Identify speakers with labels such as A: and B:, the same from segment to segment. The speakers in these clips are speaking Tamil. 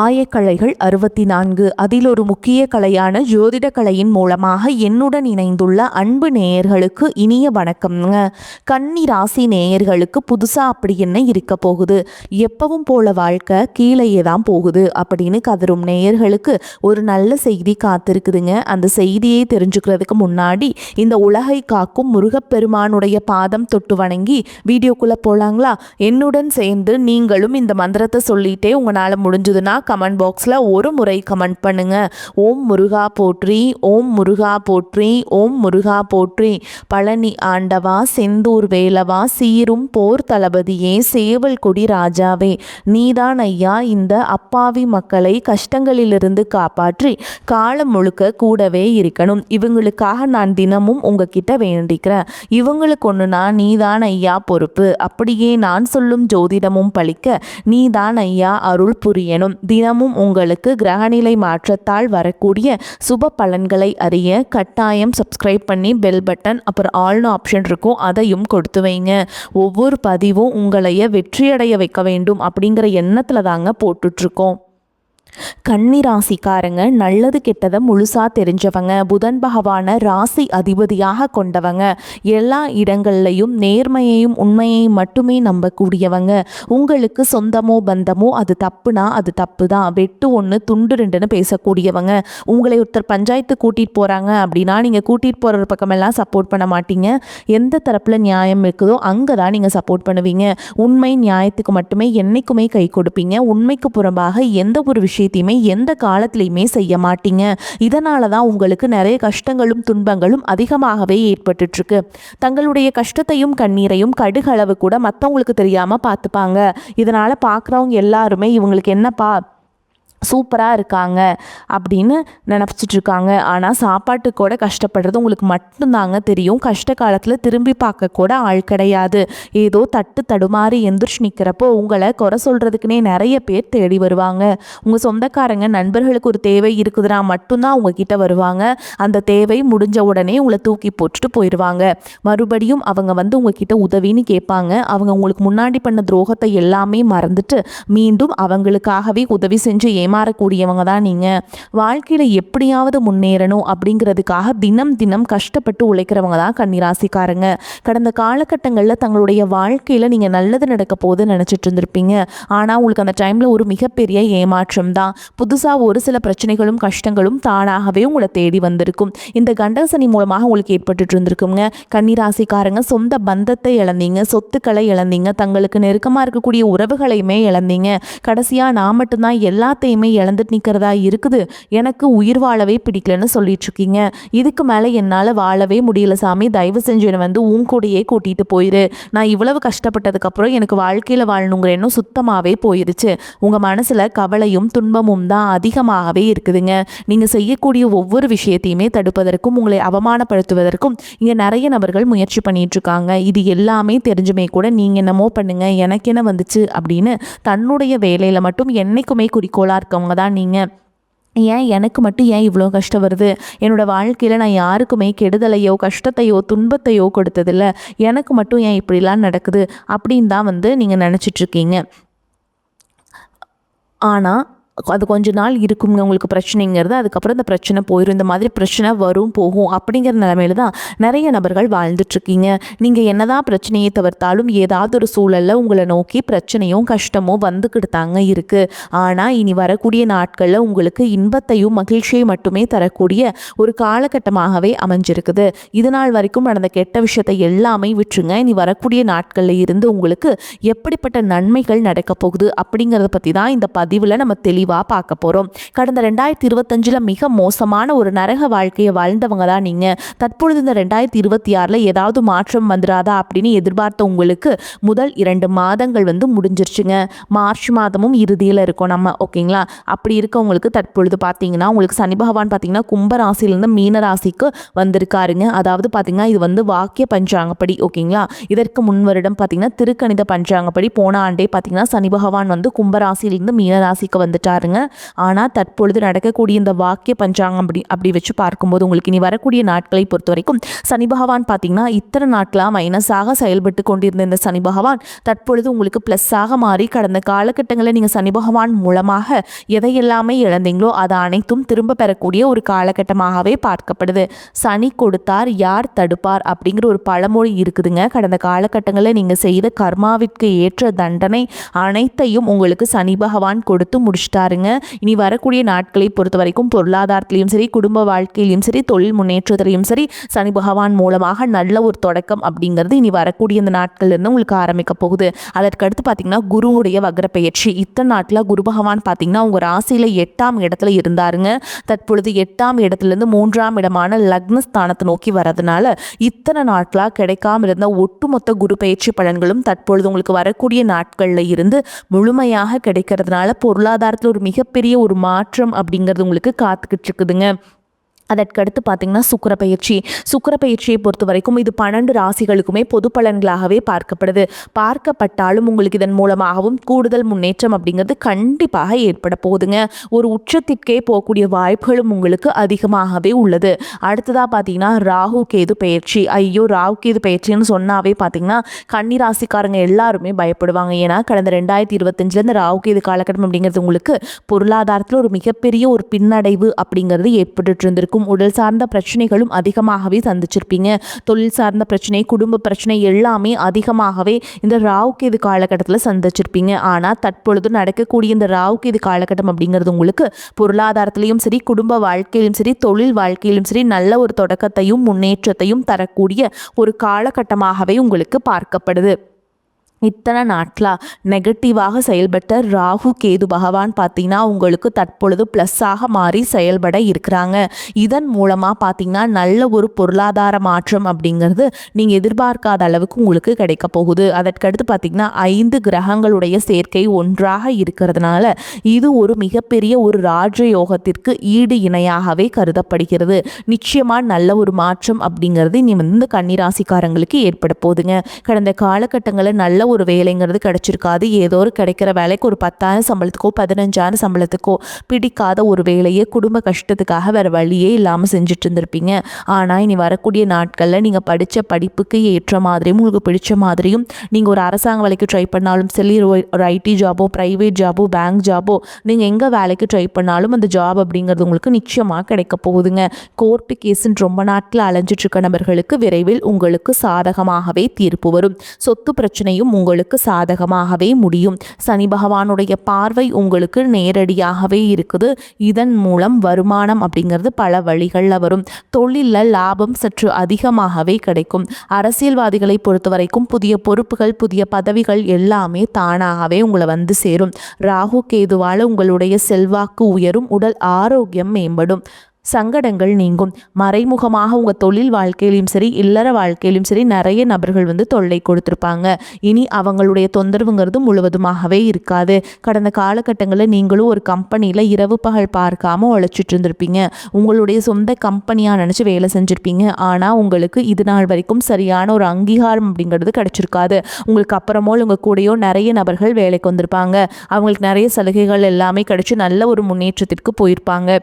A: ஆயக்கலைகள் 64. அதில் ஒரு முக்கிய கலையான ஜோதிட கலையின் மூலமாக என்னுடன் இணைந்துள்ள அன்பு நேயர்களுக்கு இனிய வணக்கம்ங்க. கன்னி ராசி நேயர்களுக்கு புதுசாக அப்படி என்ன இருக்க போகுது, எப்பவும் போல வாழ்க்கை கீழேயே தான் போகுது அப்படின்னு கதரும் நேயர்களுக்கு ஒரு நல்ல செய்தி காத்திருக்குதுங்க. அந்த செய்தியை தெரிஞ்சுக்கிறதுக்கு முன்னாடி இந்த உலகை காக்கும் முருகப்பெருமானுடைய பாதம் தொட்டு வணங்கி வீடியோக்குள்ளே போகலாங்களா? என்னுடன் சேர்ந்து நீங்களும் இந்த மந்திரத்தை சொல்லிட்டே உங்களால் முடிஞ்சதுன்னா கமெண்ட் பாக்ஸில் ஒரு முறை கமெண்ட் பண்ணுங்க. ஓம் முருகா போற்றி, ஓம் முருகா போற்றி, ஓம் முருகா போற்றி. பழனி ஆண்டவா, செந்தூர் வேலவா, சீரும் போர் தளபதியே, சேவல் கொடி ராஜாவே, நீதான் ஐயா இந்த அப்பாவி மக்களை கஷ்டங்களிலிருந்து காப்பாற்றி காலம் முழுக்க கூடவே இருக்கணும். இவங்களுக்காக நான் தினமும் உங்ககிட்ட வேண்டிக்கிறேன். இவங்களுக்கு ஒன்றுனா நீதான் ஐயா பொறுப்பு. அப்படியே நான் சொல்லும் ஜோதிடமும் பழிக்க நீதான் ஐயா அருள் புரியணும். தினமும் உங்களுக்கு கிரகநிலை மாற்றத்தால் வரக்கூடிய சுப பலன்களை அறிய கட்டாயம் சப்ஸ்கிரைப் பண்ணி பெல் பட்டன் அப்புறம் ஆல்னு ஆப்ஷன் இருக்கும், அதையும் கொடுத்து வைங்க. ஒவ்வொரு பதிவும் உங்களைய வெற்றியடைய வைக்க வேண்டும் அப்படிங்கிற எண்ணத்தில் தாங்க போட்டுட்ருக்கோம். கன்னி ராசிக்காரங்க நல்லது கெட்டதை முழுசாக தெரிஞ்சவங்க, புதன் பகவானை ராசி அதிபதியாக கொண்டவங்க, எல்லா இடங்கள்லையும் நேர்மையையும் உண்மையையும் மட்டுமே நம்பக்கூடியவங்க. உங்களுக்கு சொந்தமோ பந்தமோ அது தப்புனா அது தப்பு தான், வெட்டு ஒன்று துண்டு ரெண்டுன்னு பேசக்கூடியவங்க. உங்களை ஒருத்தர் பஞ்சாயத்து கூட்டிகிட்டு போகிறாங்க அப்படின்னா நீங்கள் கூட்டிகிட்டு போகிற பக்கமெல்லாம் சப்போர்ட் பண்ண மாட்டீங்க. எந்த தரப்பில் நியாயம் இருக்குதோ அங்கே தான் நீங்கள் சப்போர்ட் பண்ணுவீங்க. உண்மை நியாயத்துக்கு மட்டுமே என்றைக்குமே கை கொடுப்பீங்க. உண்மைக்கு புறம்பாக எந்த ஒரு விஷயத்தையுமே எந்த காலத்திலையுமே செய்ய மாட்டீங்க. இதனால தான் உங்களுக்கு நிறைய கஷ்டங்களும் துன்பங்களும் அதிகமாகவே ஏற்பட்டுட்டு இருக்கு. தங்களுடைய கஷ்டத்தையும் கண்ணீரையும் கடுகளவு கூட மற்றவங்களுக்கு தெரியாம பார்த்துப்பாங்க. இதனால பார்க்குறவங்க எல்லாருமே இவங்களுக்கு என்னப்பா சூப்பராக இருக்காங்க அப்படின்னு நினச்சிட்டு இருக்காங்க. ஆனால் சாப்பாட்டுக்கு கூட கஷ்டப்படுறது உங்களுக்கு மட்டும்தாங்க தெரியும். கஷ்ட காலத்தில் திரும்பி பார்க்க கூட ஆள் கிடையாது. ஏதோ தட்டு தடுமாறி எந்திரிச்சு நிற்கிறப்போ உங்களை குறை சொல்கிறதுக்குனே நிறைய பேர் தேடி வருவாங்க. உங்கள் சொந்தக்காரங்க நண்பர்களுக்கு ஒரு தேவை இருக்குதுன்னா மட்டும்தான் உங்ககிட்ட வருவாங்க. அந்த தேவை முடிஞ்ச உடனே உங்களை தூக்கி போட்டுட்டு போயிடுவாங்க. மறுபடியும் அவங்க வந்து உங்ககிட்ட உதவின்னு கேட்பாங்க. அவங்க உங்களுக்கு முன்னாடி பண்ண துரோகத்தை எல்லாமே மறந்துட்டு மீண்டும் அவங்களுக்காகவே உதவி செஞ்சு மாறக்கூடியவங்க தான் நீங்கள். வாழ்க்கையில் எப்படியாவது முன்னேறணும் அப்படிங்கிறதுக்காக தினம் தினம் கஷ்டப்பட்டு உழைக்கிறவங்க தான் கன்னிராசிக்காரங்க. கடந்த காலகட்டங்களில் தங்களுடைய வாழ்க்கையில் நீங்கள் நல்லது நடக்க போது நினச்சிட்டு இருந்திருப்பீங்க. ஆனால் உங்களுக்கு அந்த டைமில் ஒரு மிகப்பெரிய ஏமாற்றம் தான். புதுசாக ஒரு சில பிரச்சனைகளும் கஷ்டங்களும் தானாகவே உங்களை தேடி வந்திருக்கும். இந்த கண்டசனி மூலமாக உங்களுக்கு ஏற்பட்டு இருந்திருக்குங்க. கன்னிராசிக்காரங்க சொந்த பந்தத்தை இழந்தீங்க, சொத்துக்களை இழந்தீங்க, தங்களுக்கு நெருக்கமாக இருக்கக்கூடிய உறவுகளையுமே இழந்தீங்க. கடைசியாக நான் மட்டும்தான் எல்லாத்தையுமே இழந்துட்டு நிற்கிறதா இருக்குது, எனக்கு உயிர் வாழவே பிடிக்கலன்னு சொல்லிட்டு இருக்கீங்க. இதுக்கு மேலே என்னால் வாழவே முடியல சாமி, தயவு செஞ்சு என்னை வந்து உன் கூடையே கூட்டிகிட்டு போயிரு. நான் இவ்வளவு கஷ்டப்பட்டதுக்கப்புறம் எனக்கு வாழ்க்கையில் வாழணுங்கிற எண்ணம் சுத்தமாகவே போயிருச்சு. உங்கள் மனசில் கவலையும் துன்பமும் தான் அதிகமாகவே இருக்குதுங்க. நீங்கள் செய்யக்கூடிய ஒவ்வொரு விஷயத்தையுமே தடுப்பதற்கும் உங்களை அவமானப்படுத்துவதற்கும் இங்கே நிறைய நபர்கள் முயற்சி பண்ணிட்டு இருக்காங்க. இது எல்லாமே தெரிஞ்சுமே கூட நீங்கள் என்னமோ பண்ணுங்க, எனக்கு என்ன வந்துச்சு அப்படின்னு தன்னுடைய வேலையில் மட்டும் என்னைக்குமே குறிக்கோளாக இருக்கவங்க தான் நீங்கள். ஏன் எனக்கு மட்டும் ஏன் இவ்வளோ கஷ்டம் வருது, என்னோடய வாழ்க்கையில் நான் யாருக்குமே கெடுதலையோ கஷ்டத்தையோ துன்பத்தையோ கொடுத்ததில்ல, எனக்கு மட்டும் ஏன் இப்படிலாம் நடக்குது அப்படின்னு தான் வந்து நீங்கள் நினச்சிட்ருக்கீங்க. ஆனால் அது கொஞ்ச நாள் இருக்குங்க உங்களுக்கு பிரச்சனைங்கிறது. அதுக்கப்புறம் இந்த பிரச்சனை போயிடும். இந்த மாதிரி பிரச்சனை வரும் போகும் அப்படிங்கிற நிலைமையில தான் நிறைய நபர்கள் வாழ்ந்துட்டுருக்கீங்க. நீங்கள் என்னதான் பிரச்சனையை தவிர்த்தாலும் ஏதாவது ஒரு சூழலில் உங்களை நோக்கி பிரச்சனையும் கஷ்டமும் வந்துக்கிட்டு தாங்க இருக்குது. ஆனால் இனி வரக்கூடிய நாட்களில் உங்களுக்கு இன்பத்தையும் மகிழ்ச்சியை மட்டுமே தரக்கூடிய ஒரு காலகட்டமாகவே அமைஞ்சிருக்குது. இது நாள் வரைக்கும் நடந்த கெட்ட விஷயத்தை எல்லாமே விட்டுருங்க. இனி வரக்கூடிய நாட்களில் இருந்து உங்களுக்கு எப்படிப்பட்ட நன்மைகள் நடக்க போகுது அப்படிங்கிறத பற்றி தான் இந்த பதிவில் நம்ம தெளிவாக பார்க்க போகிறோம். கடந்த 2025 மிக மோசமான ஒரு நரக வாழ்க்கையை வாழ்ந்தவங்க தான் நீங்கள். தற்பொழுது இந்த 2026 ஏதாவது மாற்றம் வந்துடாதா அப்படின்னு எதிர்பார்த்த உங்களுக்கு முதல் 2 மாதங்கள் வந்து முடிஞ்சிருச்சுங்க. மார்ச் மாதமும் இறுதியில் இருக்கும் நம்ம, ஓகேங்களா? அப்படி இருக்கவங்களுக்கு தற்பொழுது பார்த்தீங்கன்னா உங்களுக்கு சனி பகவான் பார்த்தீங்கன்னா கும்ப ராசியிலேருந்து மீன ராசிக்கு வந்திருக்காருங்க. அதாவது பார்த்தீங்கன்னா இது வந்து வாக்கிய பஞ்சாங்கப்படி, ஓகேங்களா? இதற்கு முன் வருடம் பார்த்தீங்கன்னா திருக்கணித பஞ்சாங்கப்படி போன ஆண்டே பார்த்தீங்கன்னா சனி பகவான் வந்து கும்பராசியிலிருந்து மீன ராசிக்கு வந்துட்டார். முடிச்சிட்டாருங்க. ஆனால் தற்பொழுது நடக்கக்கூடிய இந்த வாக்கிய பஞ்சாங்கம் அப்படி வச்சு பார்க்கும்போது உங்களுக்கு இனி வரக்கூடிய நாட்களை பொறுத்த வரைக்கும் சனி பகவான் பார்த்தீங்கன்னா இத்தனை நாட்களாக மைனஸாக செயல்பட்டு கொண்டிருந்த இந்த சனி பகவான் தற்பொழுது உங்களுக்கு ப்ளஸ்ஸாக மாறி கடந்த காலகட்டங்களில் நீங்கள் சனி பகவான் மூலமாக எதையெல்லாமே இழந்தீங்களோ அதை அனைத்தும் திரும்ப பெறக்கூடிய ஒரு காலகட்டமாகவே பார்க்கப்படுது. சனி கொடுத்தார் யார் தடுப்பார் அப்படிங்கிற ஒரு பழமொழி இருக்குதுங்க. கடந்த காலகட்டங்களில் நீங்கள் செய்த கர்மாவிற்கு ஏற்ற தண்டனை அனைத்தையும் உங்களுக்கு சனி பகவான் கொடுத்து முடிச்சிட்டாருங்க. இனி வரக்கூடிய நாட்களை பொறுத்த வரைக்கும் பொருளாதாரத்திலையும் சரி, குடும்ப வாழ்க்கையிலையும் சரி, தொழில் முன்னேற்றத்திலையும் சரி சனி பகவான் மூலமாக நல்ல ஒரு தொடக்கம் அப்படிங்கிறது இனி வரக்கூடிய இந்த நாட்கள்ல இருந்து உங்களுக்கு ஆரம்பிக்க போகுது. அதற்கடுத்து பார்த்தீங்கன்னா குருவுடைய வக்ர பெயர்ச்சி. இத்தனை நாட்டில் குரு பகவான் பார்த்தீங்கன்னா உங்கள் ராசியில் 8ஆம் இடத்துல இருந்தாருங்க. தற்பொழுது 8ஆம் இடத்துலேருந்து 3ஆம் இடமான லக்னஸ்தானத்தை நோக்கி வரதுனால இத்தனை நாட்களாக கிடைக்காம இருந்த ஒட்டுமொத்த குரு பயிற்சி பலன்களும் தற்பொழுது உங்களுக்கு வரக்கூடிய நாட்களில் இருந்து முழுமையாக கிடைக்கிறதுனால பொருளாதாரத்தில் ஒரு மிகப்பெரிய ஒரு மாற்றம் அப்படிங்கிறது உங்களுக்கு காத்துக்கிட்டு இருக்குதுங்க. அதற்கடுத்து பார்த்தீங்கன்னா சுக்கிர பயிற்சியை பொறுத்த வரைக்கும் இது 12 ராசிகளுக்குமே பொது பலன்களாகவே பார்க்கப்பட்டாலும் உங்களுக்கு இதன் மூலமாகவும் கூடுதல் முன்னேற்றம் அப்படிங்கிறது கண்டிப்பாக ஏற்பட போகுதுங்க. ஒரு உச்சத்திற்கே போகக்கூடிய வாய்ப்புகளும் உங்களுக்கு அதிகமாகவே உள்ளது. அடுத்ததாக பார்த்தீங்கன்னா ராகு கேது பயிற்சி. ராகு கேது பயிற்சின்னு சொன்னாவே பார்த்தீங்கன்னா கன்னி ராசிக்காரங்க எல்லாருமே பயப்படுவாங்க. ஏன்னா கடந்த 2025 ராகு கேது காலகட்டம் அப்படிங்கிறது உங்களுக்கு பொருளாதாரத்தில் ஒரு மிகப்பெரிய ஒரு பின்னடைவு அப்படிங்கிறது ஏற்பட்டு இருந்திருக்கும். உடல் சார்ந்த பிரச்சனைகளும் அதிகமாகவே சந்திச்சிருப்பீங்க. தொழில் சார்ந்த பிரச்சனை, குடும்ப பிரச்சனை எல்லாமே அதிகமாகவே இந்த ராகு கேது காலகட்டத்தில் சந்திச்சிருப்பீங்க. ஆனால் தற்பொழுது நடக்கக்கூடிய இந்த ராகு கேது காலகட்டம் அப்படிங்கிறது உங்களுக்கு பொருளாதாரத்திலையும் சரி, குடும்ப வாழ்க்கையிலும் சரி, தொழில் வாழ்க்கையிலும் சரி நல்ல ஒரு தொடக்கத்தையும் முன்னேற்றத்தையும் தரக்கூடிய ஒரு காலகட்டமாகவே உங்களுக்கு பார்க்கப்படுது. இத்தனை நாட்களாக நெகட்டிவாக செயல்பட்ட ராகு கேது பகவான் பார்த்தீங்கன்னா உங்களுக்கு தற்பொழுது ப்ளஸ்ஸாக மாறி செயல்பட இருக்கிறாங்க. இதன் மூலமாக பார்த்தீங்கன்னா நல்ல ஒரு பொருளாதார மாற்றம் அப்படிங்கிறது நீங்கள் எதிர்பார்க்காத அளவுக்கு உங்களுக்கு கிடைக்க போகுது. அதற்கடுத்து பார்த்தீங்கன்னா 5 கிரகங்களுடைய சேர்க்கை ஒன்றாக இருக்கிறதுனால இது ஒரு மிகப்பெரிய ஒரு ராஜயோகத்திற்கு ஈடு இணையாகவே கருதப்படுகிறது. நிச்சயமாக நல்ல ஒரு மாற்றம் அப்படிங்கிறது இனி வந்து கன்னிராசிக்காரங்களுக்கு ஏற்பட போகுதுங்க. கடந்த காலகட்டங்களில் நல்ல ஒரு வேலைங்கிறது கிடைச்சிருக்காது. ஏதோ ஒரு கிடைக்கிற வேலைக்கு ஒரு 10,000 சம்பளத்துக்கோ 15,000 சம்பளத்துக்கோ பிடிக்காத ஒரு வேலையை குடும்ப கஷ்டத்துக்காக வேறு வழியே இல்லாமல் செஞ்சுட்டு இருந்திருப்பீங்க. ஆனால் இனி வரக்கூடிய நாட்களில் நீங்கள் படித்த படிப்புக்கு ஏற்ற மாதிரியும் உங்களுக்கு பிடிச்ச மாதிரியும் நீங்கள் ஒரு அரசாங்க வேலைக்கு ட்ரை பண்ணாலும் சரி, ஒரு ஐடி ஜாபோ, ப்ரைவேட் ஜாபோ, பேங்க் ஜாபோ, நீங்கள் எங்கே வேலைக்கு ட்ரை பண்ணாலும் அந்த ஜாப் அப்படிங்கிறது உங்களுக்கு நிச்சயமாக கிடைக்க போகுதுங்க. கோர்ட்டு கேஸுன்னு ரொம்ப நாட்கள் அலைஞ்சிட்டு இருக்க நபர்களுக்கு விரைவில் உங்களுக்கு சாதகமாகவே தீர்ப்பு வரும். சொத்து பிரச்சனையும் உங்களுக்கு சாதகமாகவே முடியும். சனி பகவானுடைய பார்வை உங்களுக்கு நேரடியாகவே இருக்குது. இதன் மூலம் வருமானம் அப்படிங்கிறது பல வழிகளில் வரும். தொழிலில் லாபம் சற்று அதிகமாகவே கிடைக்கும். அரசியல்வாதிகளை பொறுத்த வரைக்கும் புதிய பொறுப்புகள், புதிய பதவிகள் எல்லாமே தானாகவே உங்களை வந்து சேரும். ராகு கேதுவால் உங்களுடைய செல்வாக்கு உயரும். உடல் ஆரோக்கியம் மேம்படும். சங்கடங்கள் நீங்கும். மறைமுகமாக உங்கள் தொழில் வாழ்க்கையிலும் சரி, இல்லற வாழ்க்கையிலும் சரி நிறைய நபர்கள் வந்து தொல்லை கொடுத்துருப்பாங்க. இனி அவங்களுடைய தொந்தரவுங்கிறது முழுவதுமாகவே இருக்காது. கடந்த காலகட்டங்களில் நீங்களும் ஒரு கம்பெனியில் இரவு பகல் பார்க்காம உழைச்சிட்டு இருந்திருப்பீங்க. உங்களுடைய சொந்த கம்பெனியாக நினச்சி வேலை செஞ்சுருப்பீங்க. ஆனால் உங்களுக்கு இது நாள் வரைக்கும் சரியான ஒரு அங்கீகாரம் அப்படிங்கிறது கிடைச்சிருக்காது. உங்களுக்கு அப்புறமோ உங்கள் கூடயோ நிறைய நபர்கள் வேலைக்கு வந்திருப்பாங்க. அவங்களுக்கு நிறைய சலுகைகள் எல்லாமே கிடைச்சி நல்ல ஒரு முன்னேற்றத்திற்கு போயிருப்பாங்க.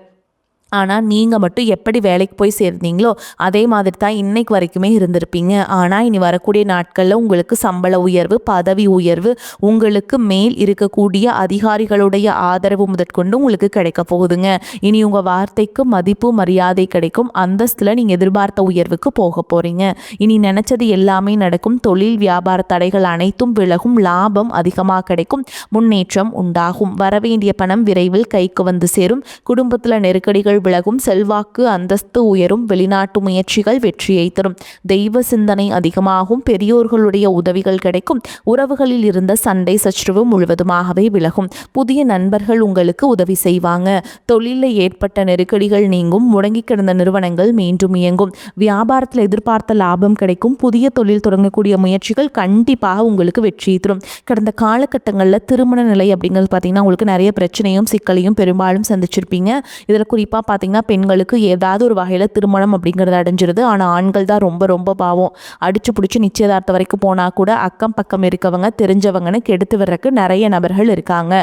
A: ஆனால் நீங்கள் மட்டும் எப்படி வேலைக்கு போய் சேர்ந்தீங்களோ அதே மாதிரி தான் இன்னைக்கு வரைக்குமே இருந்திருப்பீங்க. ஆனால் இனி வரக்கூடிய நாட்களில் உங்களுக்கு சம்பள உயர்வு, பதவி உயர்வு, உங்களுக்கு மேல் இருக்கக்கூடிய அதிகாரிகளுடைய ஆதரவு முதற்கொண்டு உங்களுக்கு கிடைக்க போகுதுங்க. இனி உங்கள் வார்த்தைக்கு மதிப்பு மரியாதை கிடைக்கும். அந்தஸ்தில் நீங்கள் எதிர்பார்த்த உயர்வுக்கு போக போகிறீங்க. இனி நினச்சது எல்லாமே நடக்கும். தொழில் வியாபார தடைகள் அனைத்தும் விலகும். லாபம் அதிகமாக கிடைக்கும். முன்னேற்றம் உண்டாகும். வரவேண்டிய பணம் விரைவில் கைக்கு வந்து சேரும். குடும்பத்தில் நெருக்கடிகள் விலகும். செல்வாக்கு அந்தஸ்து உயரும். வெளிநாட்டு முயற்சிகள் வெற்றியை தரும். தெய்வ சிந்தனை அதிகமாகும். பெரியோர்களுடைய உதவிகள் கிடைக்கும். உறவுகளில் இருந்த சண்டை சச்சரவு முழுவதுமாகவே விலகும். புதிய நண்பர்கள் உங்களுக்கு உதவி செய்வாங்க. தொழிலில் ஏற்பட்ட நெருக்கடிகள் நீங்கும். முடங்கி கிடந்த நிறுவனங்கள் மீண்டும் இயங்கும். வியாபாரத்தில் எதிர்பார்த்த லாபம் கிடைக்கும். புதிய தொழில் தொடங்கக்கூடிய முயற்சிகள் கண்டிப்பாக உங்களுக்கு வெற்றி தரும். கடந்த காலகட்டங்களில் திருமண நிலை அப்படிங்கிறது பார்த்தீங்கன்னா உங்களுக்கு நிறைய பிரச்சனையும் சிக்கலையும் பெரும்பாலும் சந்திச்சிருப்பீங்க. இதில் குறிப்பாக பார்த்திங்கன்னா பெண்களுக்கு ஏதாவது ஒரு வகையில் திருமணம் அப்படிங்கிறது அடைஞ்சிருது. ஆனால் ஆண்கள் தான் ரொம்ப ரொம்ப பாவம். அடிச்சு பிடிச்சி நிச்சயதார்த்தம் வரைக்கும் போனால் கூட அக்கம் பக்கம் இருக்கவங்க தெரிஞ்சவங்கன்னு கெடுத்து வர்றதுக்கு நிறைய நபர்கள் இருக்காங்க.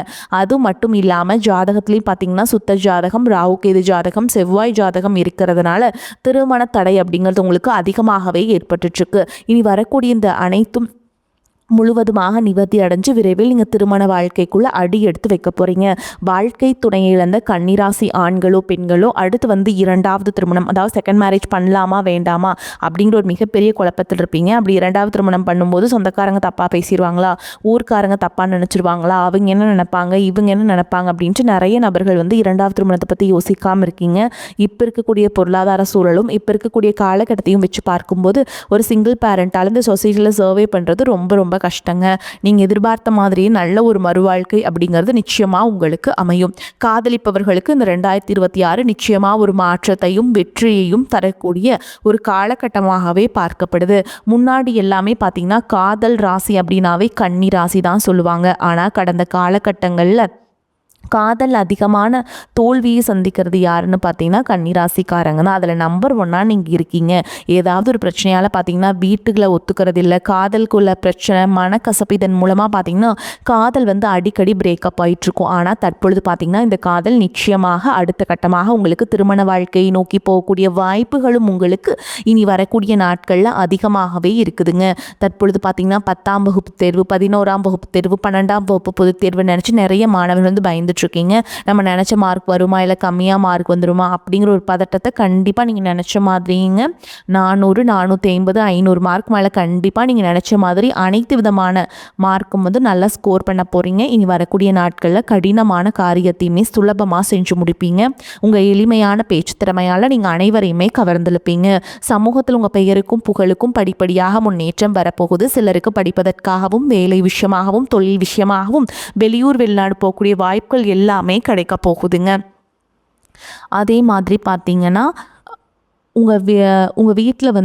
A: அது மட்டும் இல்லாமல் ஜாதகத்துலேயும் பார்த்திங்கன்னா சுத்த ஜாதகம், ராகுகேது ஜாதகம், செவ்வாய் ஜாதகம் இருக்கிறதுனால திருமண தடை அப்படிங்கிறது உங்களுக்கு அதிகமாகவே ஏற்பட்டுருக்கு. இனி வரக்கூடிய இந்த அனைத்தும் முழுவதுமாக நிவர்த்தி அடைஞ்சு விரைவில் நீங்கள் திருமண வாழ்க்கைக்குள்ளே அடி எடுத்து வைக்க போகிறீங்க. வாழ்க்கை துணையை இழந்த கன்னிராசி ஆண்களோ பெண்களோ அடுத்து இரண்டாவது திருமணம், அதாவது செகண்ட் மேரேஜ் பண்ணலாமா வேண்டாமா அப்படிங்கிற ஒரு மிகப்பெரிய குழப்பத்தில் இருப்பீங்க. அப்படி இரண்டாவது திருமணம் பண்ணும்போது சொந்தக்காரங்க தப்பாக பேசிடுவாங்களா, ஊர்க்காரங்க தப்பாக நினச்சிருவாங்களா, அவங்க என்ன நினைப்பாங்க, இவங்க என்ன நினைப்பாங்க அப்படின்ட்டு நிறைய நபர்கள் இரண்டாவது திருமணத்தை பற்றி யோசிக்காமல் இருக்கீங்க. இப்போ இருக்கக்கூடிய பொருளாதார சூழலும் இப்போ இருக்கக்கூடிய காலகட்டத்தையும் வச்சு பார்க்கும்போது ஒரு சிங்கிள் பேரண்டால் இந்த சொசைட்டியில் சர்வே பண்ணுறது ரொம்ப ரொம்ப கஷ்டங்க. நீங்கள் எதிர்பார்த்த மாதிரியே நல்ல ஒரு மறுவாழ்க்கை அப்படிங்கிறது நிச்சயமாக உங்களுக்கு அமையும். காதலிப்பவர்களுக்கு இந்த 2026 நிச்சயமாக ஒரு மாற்றத்தையும் வெற்றியையும் தரக்கூடிய ஒரு காலகட்டமாகவே பார்க்கப்படுது. முன்னாடி எல்லாமே பார்த்தீங்கன்னா காதல் ராசி அப்படின்னாவே கன்னி ராசி தான் சொல்லுவாங்க. ஆனால் கடந்த காலகட்டங்களில் காதல் அதிகமான தோல்வியை சந்திக்கிறது யாருன்னு பார்த்தீங்கன்னா கன்னிராசிக்காரங்க தான். அதில் நம்பர் 1 நீங்கள் இருக்கீங்க. ஏதாவது ஒரு பிரச்சனையால் பார்த்தீங்கன்னா வீட்டுகளை ஒத்துக்கிறது இல்லை, காதலுக்குள்ள பிரச்சனை, மனக்கசப்பு, இதன் மூலமாக பார்த்தீங்கன்னா காதல் அடிக்கடி பிரேக்கப் ஆகிட்டுருக்கும். ஆனால் தற்பொழுது பார்த்தீங்கன்னா இந்த காதல் நிச்சயமாக அடுத்த கட்டமாக உங்களுக்கு திருமண வாழ்க்கையை நோக்கி போகக்கூடிய வாய்ப்புகளும் உங்களுக்கு இனி வரக்கூடிய நாட்களில் அதிகமாகவே இருக்குதுங்க. தற்பொழுது பார்த்தீங்கன்னா 10ஆம் வகுப்பு தேர்வு, 11ஆம் வகுப்பு தேர்வு, 12ஆம் வகுப்பு பொதுத் தேர்வு நினச்சி நிறைய மாணவர்கள் பயந்து இருக்கீங்க. நம்ம நினச்ச மார்க் வருமா இல்லை கம்மியாக மார்க் வந்துடுமா அப்படிங்கிற ஒரு பதட்டத்தை கண்டிப்பாக நீங்கள் நினச்ச மாதிரிங்க 400, 450, 500 மார்க் மேலே கண்டிப்பாக நீங்கள் நினச்ச மாதிரி அனைத்து விதமான மார்க்கும் நல்லா ஸ்கோர் பண்ண போகிறீங்க. இனி வரக்கூடிய நாட்களில் கடினமான காரியத்தையுமே சுலபமாக செஞ்சு முடிப்பீங்க. உங்கள் எளிமையான பேச்சு திறமையால் நீங்கள் அனைவரையுமே கவர்ந்தெழுப்பீங்க. சமூகத்தில் உங்கள் பெயருக்கும் புகழுக்கும் படிப்படியாக முன்னேற்றம் வரப்போகுது. சிலருக்கு படிப்பதற்காகவும் வேலை விஷயமாகவும் தொழில் விஷயமாகவும் வெளியூர் வெளிநாடு போகக்கூடிய வாய்ப்புகள் எல்லாமே கிடைக்க போகுதுங்க. அதே மாதிரி பார்த்தீங்கன்னா உங்கள் வீட்டில்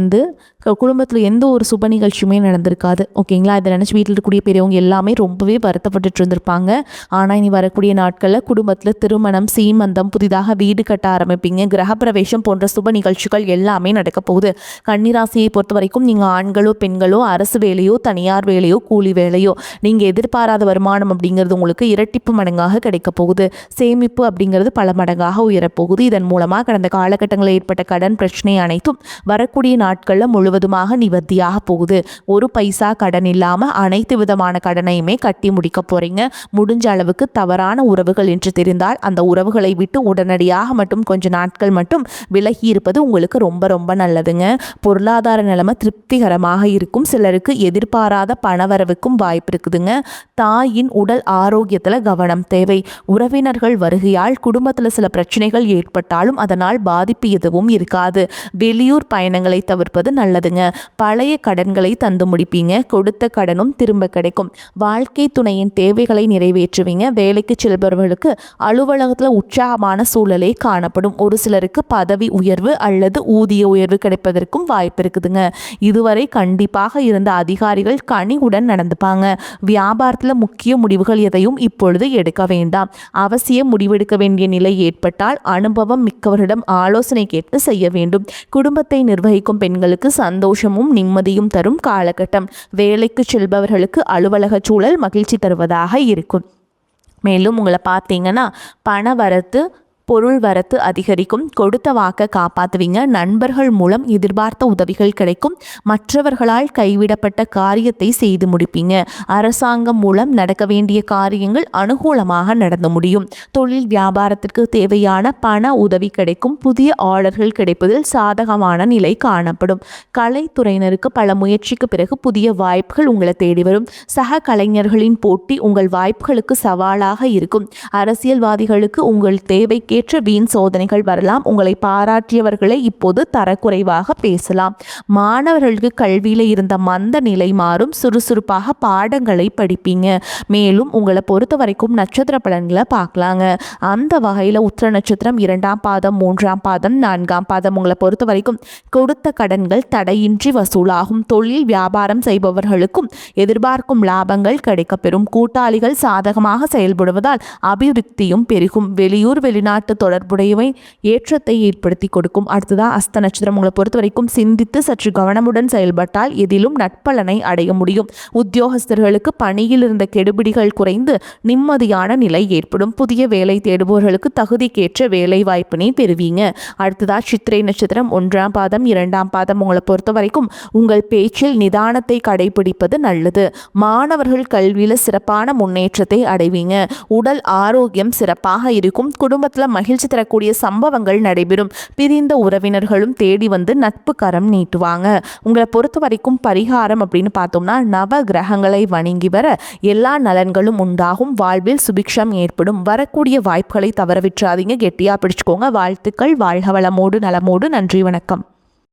A: குடும்பத்தில் எந்த ஒரு சுப நிகழ்ச்சியுமே நடந்திருக்காது. ஓகேங்களா? இதை நினச்சி வீட்டில் இருக்கக்கூடிய பெரியவங்க எல்லாமே ரொம்பவே வருத்தப்பட்டு இருந்திருப்பாங்க. ஆனால் இனி வரக்கூடிய நாட்களில் குடும்பத்தில் திருமணம், சீமந்தம், புதிதாக வீடு கட்ட ஆரம்பிப்பீங்க. கிரகப்பிரவேசம் போன்ற சுப நிகழ்ச்சிகள் எல்லாமே நடக்க போகுது. கன்னிராசியை பொறுத்த வரைக்கும் நீங்கள் ஆண்களோ பெண்களோ அரசு வேலையோ தனியார் வேலையோ கூலி வேலையோ நீங்கள் எதிர்பாராத வருமானம் அப்படிங்கிறது உங்களுக்கு இரட்டிப்பு மடங்காக கிடைக்க போகுது. சேமிப்பு அப்படிங்கிறது பல மடங்காக உயரப்போகுது. இதன் மூலமாக கடந்த காலகட்டங்களில் ஏற்பட்ட கடன் பிரச்சனை அனைத்தும் வரக்கூடிய நாட்களில் முழுவதுமாக நிவர்த்தியாக போகுது. ஒரு பைசா கடன் இல்லாமல் அனைத்து விதமான கடனையுமே கட்டி முடிக்க போறீங்க. முடிஞ்ச அளவுக்கு தவறான உறவுகள் என்று தெரிந்தால் அந்த உறவுகளை விட்டு உடனடியாக மட்டும் கொஞ்ச நாட்கள் மட்டும் விலகி இருப்பது உங்களுக்கு ரொம்ப ரொம்ப நல்லதுங்க. பொருளாதார நிலைமை திருப்திகரமாக இருக்கும். சிலருக்கு எதிர்பாராத பணவரவுக்கும் வாய்ப்பு இருக்குதுங்க. தாயின் உடல் ஆரோக்கியத்தில் கவனம் தேவை. உறவினர்கள் வருகையால் குடும்பத்தில் சில பிரச்சனைகள் ஏற்பட்டாலும் அதனால் பாதிப்பு எதுவும் இருக்காது. வெளியூர் பயணங்களை தவிர்ப்பது நல்லதுங்க. பழைய கடன்களை தந்து முடிப்பீங்க. கொடுத்த கடனும் திரும்ப கிடைக்கும். வாழ்க்கை துணையின் தேவைகளை நிறைவேற்றுவீங்க. வேலைக்கு செல்பவர்களுக்கு அலுவலகத்தில் உற்சாகமான சூழலே காணப்படும். ஒரு சிலருக்கு பதவி உயர்வு அல்லது ஊதிய உயர்வு கிடைப்பதற்கும் வாய்ப்பு இருக்குதுங்க. இதுவரை கண்டிப்பாக இருந்த அதிகாரிகள் கனிவுடன் நடந்துப்பாங்க. வியாபாரத்தில் முக்கிய முடிவுகள் எதையும் இப்பொழுது எடுக்க வேண்டாம். அவசியம் முடிவெடுக்க வேண்டிய நிலை ஏற்பட்டால் அனுபவம் மிக்கவரிடம் ஆலோசனை கேட்டு செய்ய வேண்டும். குடும்பத்தை நிர்வகிக்கும் பெண்களுக்கு சந்தோஷமும் நிம்மதியும் தரும் காலகட்டம். வேலைக்கு செல்பவர்களுக்கு அலுவலக சூழல் மகிழ்ச்சி தருவதாக இருக்கும். மேலும் உங்களை பார்த்தீங்கன்னா பண வரத்து பொருள் வரத்து அதிகரிக்கும். கொடுத்த வாக்கை காப்பாற்றுவீங்க. நண்பர்கள் மூலம் எதிர்பார்த்த உதவிகள் கிடைக்கும். மற்றவர்களால் கைவிடப்பட்ட காரியத்தை செய்து முடிப்பீங்க. அரசாங்கம் மூலம் நடக்க வேண்டிய காரியங்கள் அனுகூலமாக நடந்து முடியும். தொழில் வியாபாரத்திற்கு தேவையான பண உதவி கிடைக்கும். புதிய ஆர்டர்கள் கிடைப்பதில் சாதகமான நிலை காணப்படும். கலைத்துறையினருக்கு பல முயற்சிக்கு பிறகு புதிய வாய்ப்புகள் உங்களை தேடி வரும். சக கலைஞர்களின் போட்டி உங்கள் வாய்ப்புகளுக்கு சவாலாக இருக்கும். அரசியல்வாதிகளுக்கு உங்கள் தேவைக்கேற்ற வீண் சோதனைகள் வரலாம். உங்களை பாராட்டியவர்களை இப்போது தரக்குறைவாக பேசலாம். மாணவர்களுக்கு கல்வியில் இருந்த மந்த நிலை மாறும். சுறுசுறுப்பாக பாடங்களை படிப்பீங்க. மேலும் உங்களை பொறுத்த வரைக்கும் நட்சத்திர பலன்களை பார்க்கலாங்க. அந்த வகையில் உத்திர நட்சத்திரம் 2ஆம் பாதம், 3ஆம் பாதம், 4ஆம் பாதம் உங்களை பொறுத்த வரைக்கும் கொடுத்த கடன்கள் தடையின்றி வசூலாகும். தொழில் வியாபாரம் செய்பவர்களுக்கும் எதிர்பார்க்கும் லாபங்கள் கிடைக்கப்பெறும். கூட்டாளிகள் சாதகமாக செயல்படுவதால் அபிவிருத்தியும் பெருகும். வெளியூர் வெளிநாட்டு வெளிநாட்டு தொடர்புடையவை ஏற்றத்தை ஏற்படுத்தி கொடுக்கும். அடுத்ததாக அஸ்த நட்சத்திரம். உங்களை பொறுத்த வரைக்கும் சிந்தித்து சற்று கவனமுடன் செயல்பட்டால் எதிலும் நட்பலனை அடைய முடியும். உத்தியோகஸ்தர்களுக்கு பணியில் இருந்த கெடுபிடிகள் குறைந்து நிம்மதியான நிலை ஏற்படும். புதிய வேலை தேடுபவர்களுக்கு தகுதிக்கேற்ற வேலை வாய்ப்பினை பெறுவீங்க. அடுத்ததாக சித்திரை நட்சத்திரம். 1ஆம் பாதம் 2ஆம் பாதம். உங்களை பொறுத்த வரைக்கும் உங்கள் பேச்சில் நிதானத்தை கடைபிடிப்பது நல்லது. மாணவர்கள் கல்வியில் சிறப்பான முன்னேற்றத்தை அடைவீங்க. உடல் ஆரோக்கியம் சிறப்பாக இருக்கும். குடும்பத்தில் மகிழ்ச்சி தரக்கூடிய சம்பவங்கள் நடைபெறும். பிரிந்த உறவினர்களும் தேடி வந்து நட்பு கரம் நீட்டுவாங்க. உங்களை பொறுத்த வரைக்கும் பரிகாரம் அப்படின்னு பார்த்தோம்னா நவ கிரகங்களை வணங்கி வர எல்லா நலன்களும் உண்டாகும். வாழ்வில் சுபிக்ஷம் ஏற்படும். வரக்கூடிய வாய்ப்புகளை தவற விட்டுறாதீங்க. கெட்டியா பிடிச்சுக்கோங்க. வாழ்த்துக்கள். வாழ்க வளமோடு நலமோடு. நன்றி, வணக்கம்.